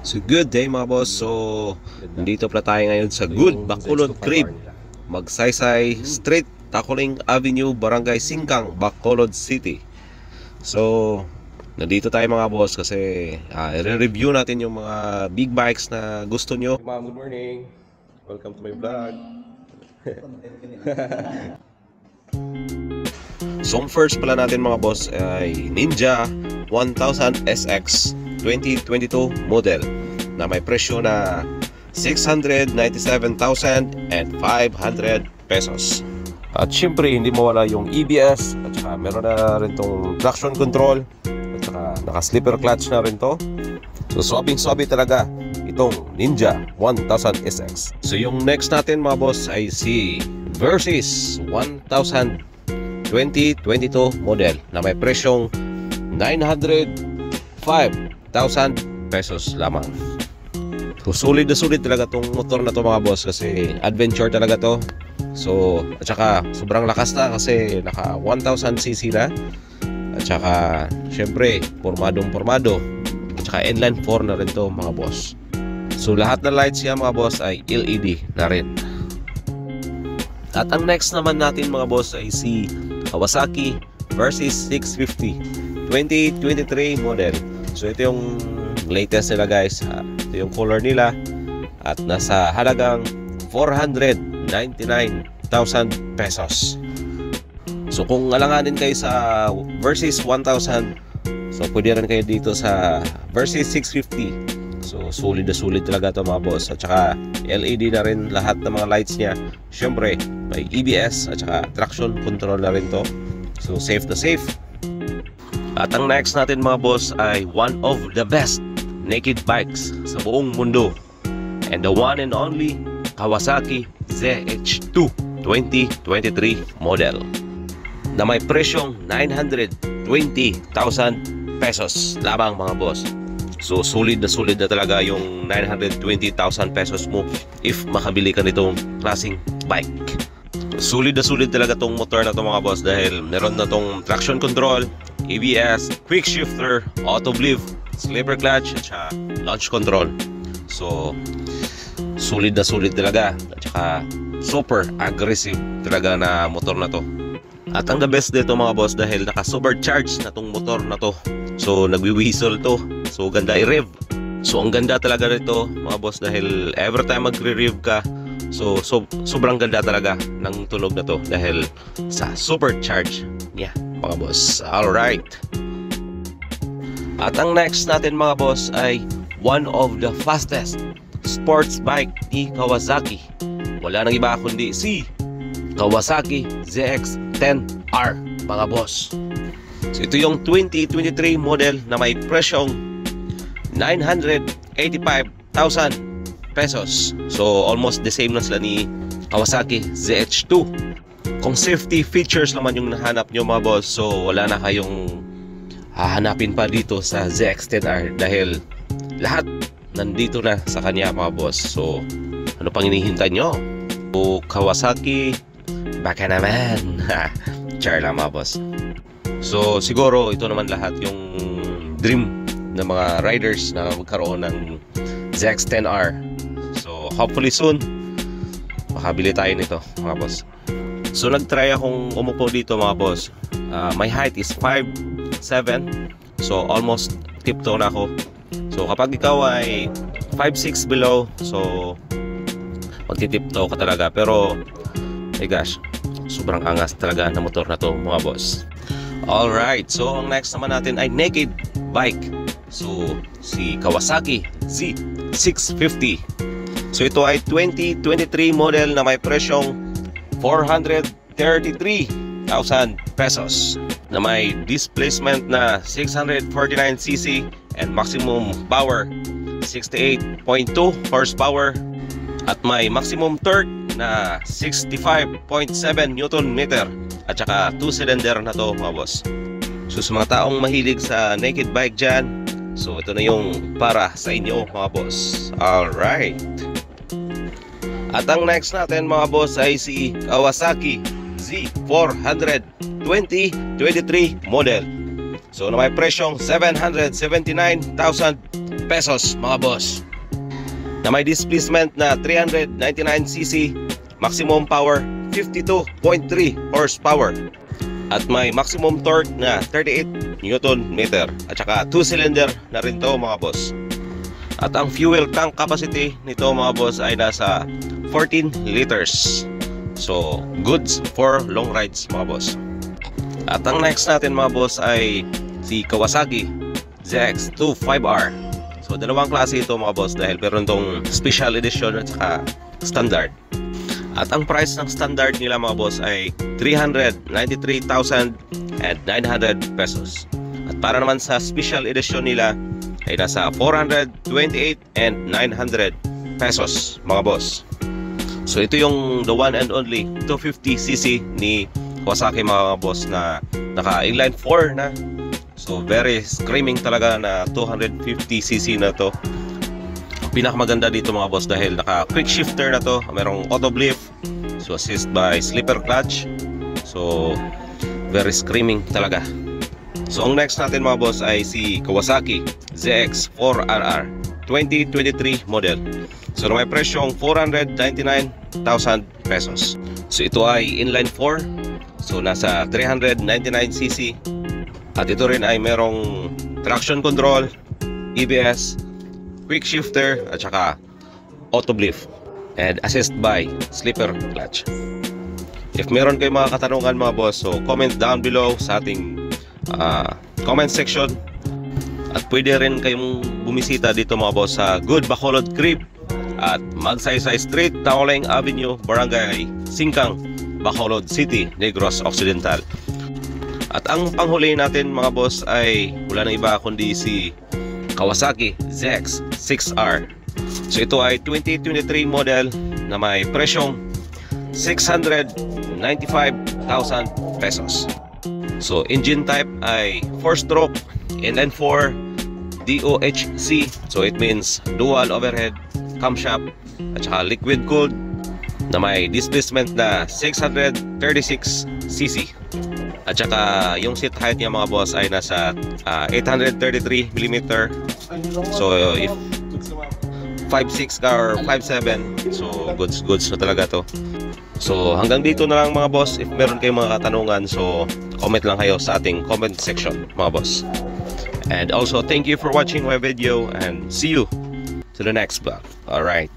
So good day mga boss. So nandito pala tayo ngayon sa Good Bacolod Crib, Magsaysay Street, Tacoling Avenue, Barangay Singkang, Bacolod City. So nandito tayo mga boss kasi i-review natin yung mga big bikes na gusto nyo. Ma'am, good morning. Welcome to my vlog. So first pala natin mga boss ay Ninja 1000 SX 2022 model na may presyo na 697,500 pesos. At syempre hindi mawala yung EBS at saka meron na rin tong traction control at saka naka-slipper clutch na rin to. So swapping-swappy talaga itong Ninja 1000 SX. So yung next natin mga boss ay si Versys 1000 2022 model na may presyong 905,000 pesos lamang. So sulit na sulit talaga tong motor na to mga boss kasi adventure talaga to. So at saka sobrang lakas na kasi naka 1000cc na. At saka syempre pormado at saka inline 4 na rin to mga boss. So lahat ng lights niya mga boss ay LED na rin. At ang next naman natin mga boss ay si Kawasaki Versys 650 2023 model. So ito yung latest nila guys. Ito yung color nila at nasa halagang 499,000 pesos. So kung alanganin kayo sa Versys 1000, so pwede rin kayo dito sa Versys 650. So solid na solid talaga ito mga boss. At saka LED na rin lahat ng mga lights niya. Syempre may EBS at saka traction control na rin to. So safe na safe. At ang next natin mga boss ay one of the best naked bikes sa buong mundo. And the one and only Kawasaki ZH2 2023 model na may presyong 920,000 pesos lamang mga boss. So solid na talaga yung 920,000 pesos mo if makabili ka nitong klaseng bike. Solid na talaga tong motor na to mga boss dahil meron na tong traction control, ABS, quick shifter, auto blind, slipper clutch at saka launch control. So solid na talaga at saka super aggressive talaga na motor na to. At ang the best dito mga boss dahil naka supercharge na tong motor na to. So nagwi-whistle to. So ganda i-rev. So ang ganda talaga nito mga boss dahil every time magre-rev ka, so sobrang ganda talaga ng tunog na to dahil sa supercharge niya mga boss. Alright. At ang next natin mga boss ay one of the fastest sports bike ni Kawasaki. Wala nang iba kundi si Kawasaki ZX-10R mga boss. So ito yung 2023 model na may presyong 985,000 pesos. So almost the same na sila ni Kawasaki ZH2. Kung safety features naman yung nahanap nyo mga boss, so wala na kayong hahanapin pa dito sa ZX-10R dahil lahat nandito na sa kanya mga boss. So ano pang hinihintay nyo? So Kawasaki baka naman. Char lang mga boss. So siguro ito naman lahat yung dream ng mga riders na magkaroon ng ZX-10R. So hopefully soon makabili tayo nito mga boss. So nagtry akong umupo dito mga boss. My height is 5'7". So almost tiptoe na ako. So kapag ikaw ay 5'6" below, so magtitiptoe ka talaga. Pero my gosh, sobrang angas talaga na motor na to mga boss. Alright, so ang next naman natin ay naked bike. So si Kawasaki Z650. So ito ay 2023 model na may presyong 433,000 pesos na may displacement na 649cc and maximum power 68.2 horsepower at may maximum torque na 65.7 Newton meter at saka 2-cylinder na to mga boss. So sa mga taong mahilig sa naked bike dyan, so ito na yung para sa inyo mga boss. Alright. At ang next natin mga boss ay si Kawasaki Z400 2023 model. So na may presyong 779,000 pesos mga boss. Na may displacement na 399cc, maximum power 52.3 horsepower. At may maximum torque na 38 Newton meter. At saka 2-cylinder na rin to mga boss. At ang fuel tank capacity nito mga boss ay nasa 14 liters. So goods for long rides mga boss. At ang next natin mga boss ay si Kawasaki ZX2 5R. So dalawang klase ito mga boss dahil meron tong special edition at saka standard. At ang price ng standard nila mga boss ay 393,900 pesos. At para naman sa special edition nila ay nasa 428,900 pesos mga boss. So ito yung the one and only 250cc ni Kawasaki mga boss na naka inline 4 na. So very screaming talaga na 250cc na to. Pinakamaganda dito mga boss dahil naka quick shifter na to, merong auto lift, so assist by slipper clutch. So very screaming talaga. So ang next natin mga boss ay si Kawasaki ZX4RR 2023 model. So may presyong 499,000 pesos. So ito ay inline 4. So nasa 399cc. At ito rin ay merong traction control, EBS, quick shifter at saka auto lift and assist by slipper clutch. If meron kayong mga katanungan mga boss, so comment down below sa ating comment section. At pwede rin kayong bumisita dito mga boss sa Good Bacolod Crib at Magsaysay Street, Taoleng Avenue, Barangay Singkang, Bacolod City, Negros Occidental. At ang panghuli natin mga boss ay wala na iba kundi si Kawasaki ZX6R. So ito ay 2023 model na may presyong 695,000 pesos. So engine type ay 4-stroke inline 4 DOHC. So it means dual overhead camshaft at saka liquid cooled na may displacement na 636cc. At saka yung seat height niya mga boss ay nasa 833mm. So if 5'6" ka or 5'7", so goods na talaga to. So hanggang dito na lang mga boss. If meron kayong mga katanungan, so comment lang kayo sa ating comment section mga boss. And also thank you for watching my video and see you to the next vlog. Alright.